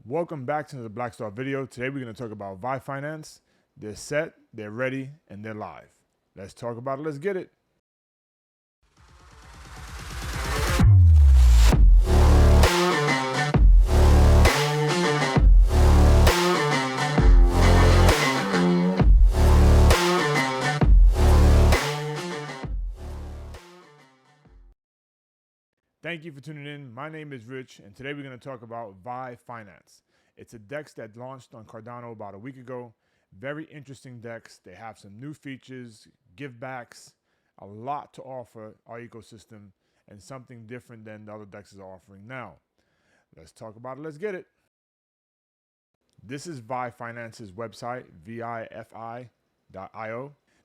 Welcome back to the Black Star video. Today we're going to talk about Vyfi. They're set, they're ready, and they're live. Let's talk about it. Let's get it. Thank you for tuning in. My name is Rich, and today we're going to talk about Vyfi. It's a DEX that launched on Cardano about a week ago. Very interesting DEX. They have some new features, givebacks, a lot to offer our ecosystem, and something different than the other DEXs are offering now. Let's talk about it. Let's get it. This is Vyfi's website, vifi.io.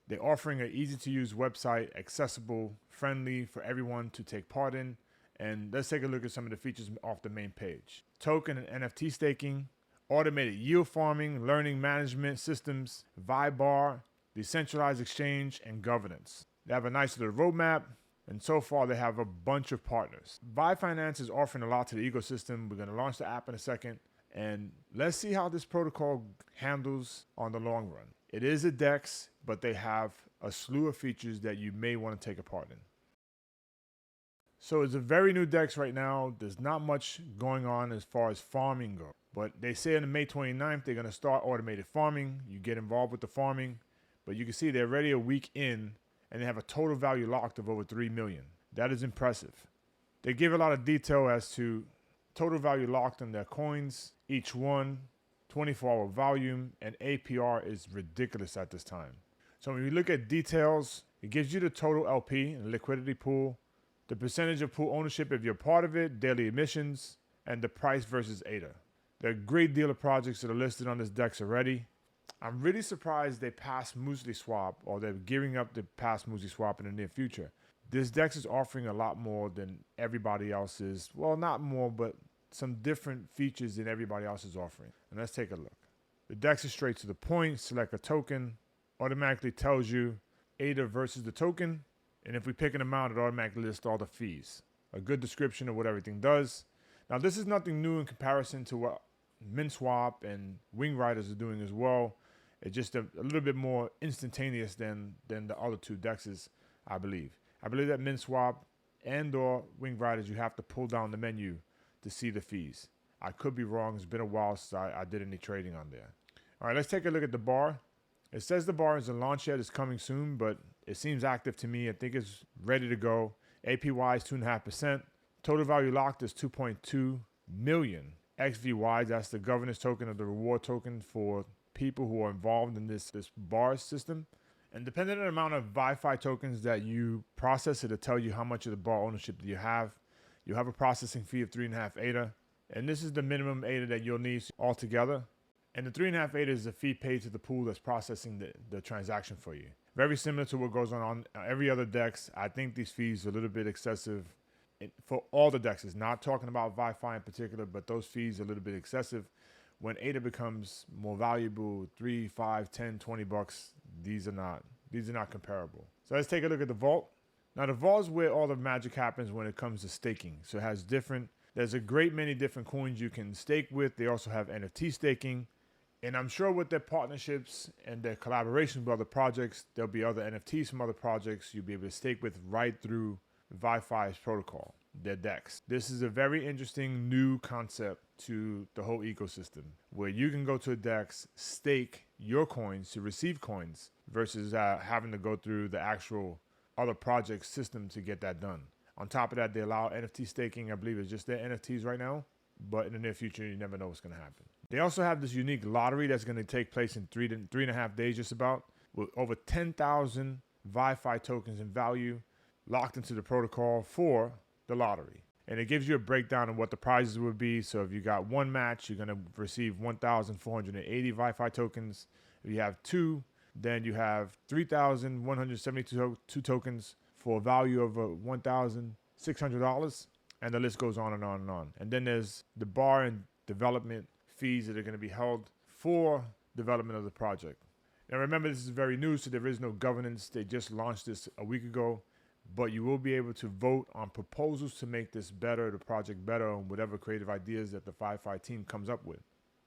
They're offering an easy-to-use website, accessible, friendly for everyone to take part in. And let's take a look at some of the features off the main page. Token and NFT staking, automated yield farming, learning management systems, VyBar, decentralized exchange, and governance. They have a nice little roadmap, and so far they have a bunch of partners. Vyfi is offering a lot to the ecosystem. We're going to launch the app in a second, and let's see how this protocol handles on the long run. It is a DEX, but they have a slew of features that you may want to take a part in. So it's a very new DEX right now. There's not much going on as far as farming goes. But they say on May 29th, they're going to start automated farming. You get involved with the farming. But you can see they're already a week in, and they have a total value locked of over 3 million. That is impressive. They give a lot of detail as to total value locked on their coins, each one, 24-hour volume, and APR is ridiculous at this time. So when you look at details, it gives you the total LP and liquidity pool, the percentage of pool ownership if you're part of it, daily emissions, and the price versus ADA. There are a great deal of projects that are listed on this DEX already. I'm really surprised they passed Muesli Swap, or they're gearing up to pass Muesli Swap in the near future. This DEX is offering a lot more than everybody else is. Well, not more, but some different features than everybody else is offering. And let's take a look. The DEX is straight to the point. Select a token, automatically tells you ADA versus the token. And if we pick an amount, it automatically lists all the fees. A good description of what everything does. Now, this is nothing new in comparison to what MinSwap and Wing Riders are doing as well. It's just a little bit more instantaneous than the other two DEXs, I believe. I believe that MinSwap and or Wing Riders, you have to pull down the menu to see the fees. I could be wrong. It's been a while since I did any trading on there. All right, let's take a look at the bar. It says the bar isn't launched yet. It's coming soon, but it seems active to me. I think it's ready to go. APY is 2.5%. Total value locked is 2.2 million. XVY, that's the governance token or the reward token for people who are involved in this bar system. And depending on the amount of Vyfi tokens that you process, it'll tell you how much of the bar ownership that you have. You have a processing fee of 3.5 ADA. And this is the minimum ADA that you'll need altogether. And the 3.5 ADA is the fee paid to the pool that's processing the transaction for you. Very similar to what goes on every other DEX. I think these fees are a little bit excessive for all the DEXs. Not talking about Vyfi in particular, but those fees are a little bit excessive. When ADA becomes more valuable, 3, 5, 10, 20 bucks, these are not comparable. So let's take a look at the vault. Now the vault is where all the magic happens when it comes to staking. So it has there's a great many different coins you can stake with. They also have NFT staking. And I'm sure with their partnerships and their collaborations with other projects, there'll be other NFTs from other projects you'll be able to stake with right through Vyfi's protocol, their DEX. This is a very interesting new concept to the whole ecosystem, where you can go to a DEX, stake your coins to receive coins versus having to go through the actual other project system to get that done. On top of that, they allow NFT staking. I believe it's just their NFTs right now, but in the near future, you never know what's going to happen. They also have this unique lottery that's going to take place in 3.5 days just about, with over 10,000 Vyfi tokens in value locked into the protocol for the lottery. And it gives you a breakdown of what the prizes would be. So if you got one match, you're going to receive 1,480 Vyfi tokens. If you have two, then you have 3,172 tokens for a value of $1,600. And the list goes on and on and on. And then there's the bar and development fees that are going to be held for development of the project. Now remember, this is very new, so there is no governance. They just launched this a week ago. but you will be able to vote on proposals to make this better, the project better, and whatever creative ideas that the Vyfi team comes up with.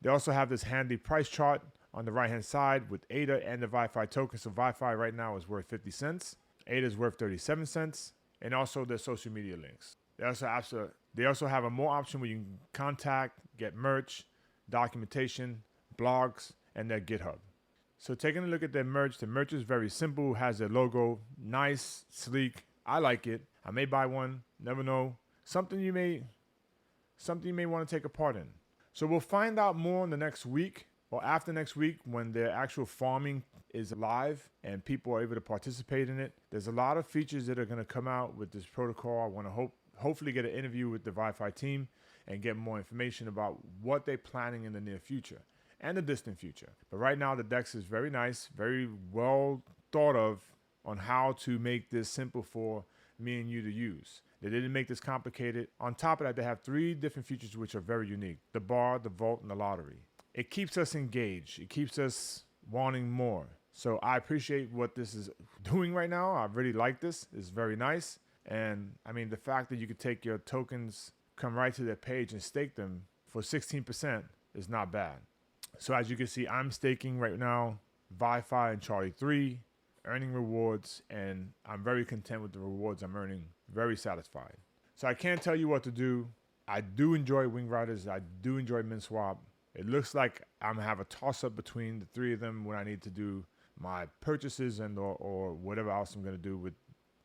They also have this handy price chart on the right-hand side with ADA and the Vyfi token. So Vyfi right now is worth 50 cents. ADA is worth 37 cents. And also their social media links. They also have a more option where you can contact, get merch, documentation, blogs, and their GitHub. So taking a look at their merch, the merch is very simple, has their logo, nice, sleek. I like it. I may buy one, never know. Something you may want to take a part in. So we'll find out more in the next week or after next week when their actual farming is live and people are able to participate in it. There's a lot of features that are going to come out with this protocol. I want to hopefully get an interview with the Vyfi team and get more information about what they're planning in the near future and the distant future. But right now the DEX is very nice, very well thought of on how to make this simple for me and you to use. They didn't make this complicated. On top of that, they have 3 different features which are very unique: the bar, the vault, and the lottery. It keeps us engaged. It keeps us wanting more. So I appreciate what this is doing right now. I really like this. It's very nice. And I mean, the fact that you could take your tokens, come right to their page and stake them for 16% is not bad. So as you can see, I'm staking right now Vyfi and Charlie 3, earning rewards, and I'm very content with the rewards I'm earning. Very satisfied. So I can't tell you what to do. I do enjoy Wing Riders. I do enjoy MinSwap. It looks like I'm gonna have a toss-up between the 3 of them when I need to do my purchases and or whatever else I'm gonna do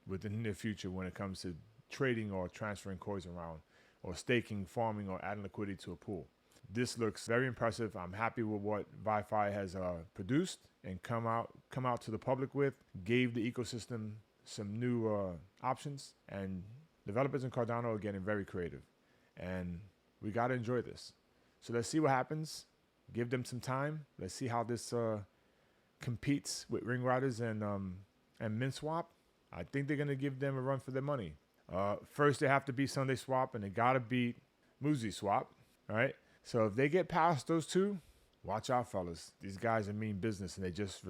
with the near future when it comes to trading or transferring coins around or staking, farming, or adding liquidity to a pool. This looks very impressive. I'm happy with what Vyfi has produced and come out to the public with. Gave the ecosystem some new options, and developers in Cardano are getting very creative, and we got to enjoy this. So let's see what happens. Give them some time. Let's see how this competes with Ring Riders and MinSwap. I think they're gonna give them a run for their money. First, they have to beat Sunday Swap, and they gotta beat Muzi Swap, right? So if they get past those 2, watch out, fellas. These guys are mean business, and they just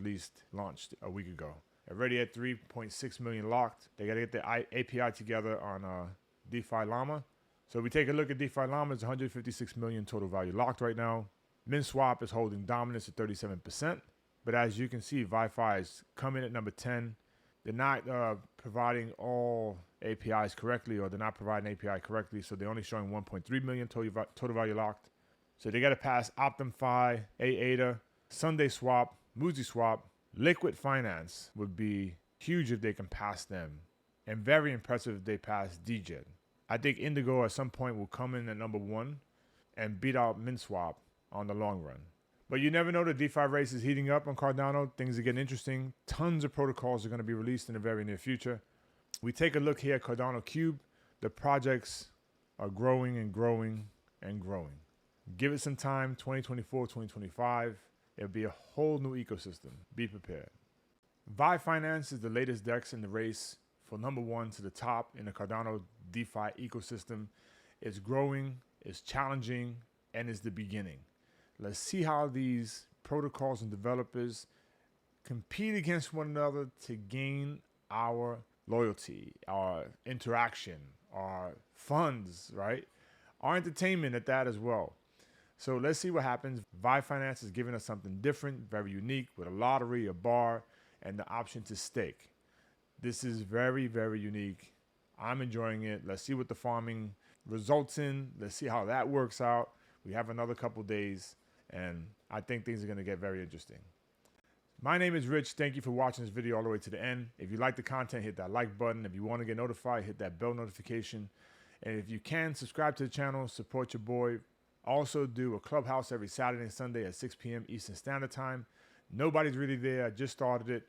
launched a week ago. Already at 3.6 million locked. They gotta get the API together on DeFi Llama. So we take a look at DeFi Llama. It's 156 million total value locked right now. MinSwap is holding dominance at 37%. But as you can see, Vyfi is coming at number 10. They're not providing all APIs correctly, or they're not providing API correctly. So they're only showing 1.3 million total value locked. So they got to pass OptimFi, AADA, Sunday Swap, Muzi Swap. Liquid Finance would be huge if they can pass them, and very impressive if they pass DJet. I think Indigo at some point will come in at number 1 and beat out MinSwap on the long run. But you never know, the DeFi race is heating up on Cardano. Things are getting interesting. Tons of protocols are going to be released in the very near future. We take a look here at Cardano Cube. The projects are growing and growing and growing. Give it some time, 2024, 2025. It'll be a whole new ecosystem. Be prepared. Vyfinance is the latest DEX in the race for number 1 to the top in the Cardano DeFi ecosystem. It's growing, it's challenging, and it's the beginning. Let's see how these protocols and developers compete against one another to gain our loyalty, our interaction, our funds, right? Our entertainment at that as well. So let's see what happens. Vyfinance is giving us something different, very unique, with a lottery, a bar, and the option to stake. This is very, very unique. I'm enjoying it. Let's see what the farming results in. Let's see how that works out. We have another couple days, and I think things are going to get very interesting. My name is Rich. Thank you for watching this video all the way to the end. If you like the content, hit that like button. If you want to get notified, hit that bell notification. And if you can, subscribe to the channel, support your boy. Also do a Clubhouse every Saturday and Sunday at 6 p.m. Eastern Standard Time. Nobody's really there. I just started it.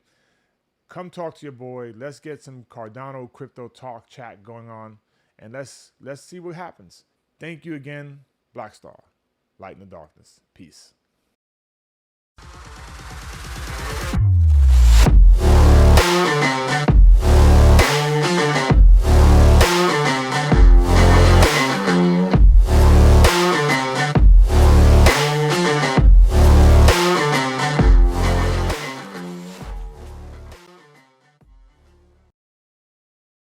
Come talk to your boy. Let's get some Cardano crypto talk chat going on, and let's see what happens. Thank you again, Black Star. Light in the darkness. Peace.